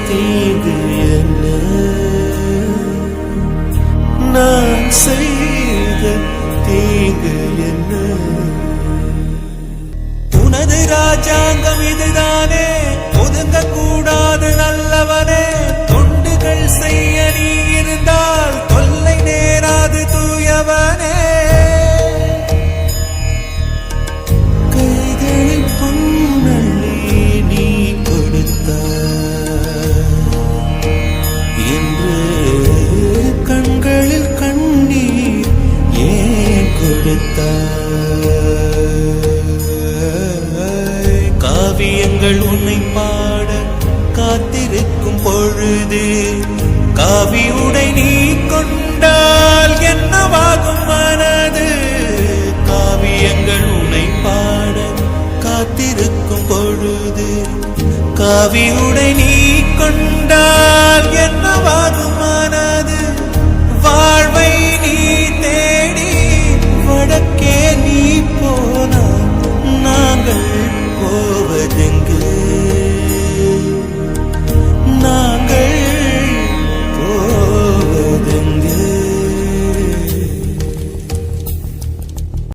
தீங்கு என்ன நான் செய்த தீங்கு என்ன உனது ராஜாங்கம் இதுதானே ஒதுங்க கூடாது நல்லவனே தொண்டுகள் செய்ய நீ இருந்தால் தொல்லை நேராது தூயவனே கைகளில் பொன்னள்ளி நீ கொடுத்தாய் என்று கண்களில் கண்ணீர் ஏன் கொடுத்தாய் காவியங்கள் உன்னை பாட காத்திருக்கும் பொழுது காவி உடை நீ கொண்டால் என்னவாகும் மனது காவியங்கள் உன்னை பாட காத்திருக்கும் பொழுது காவி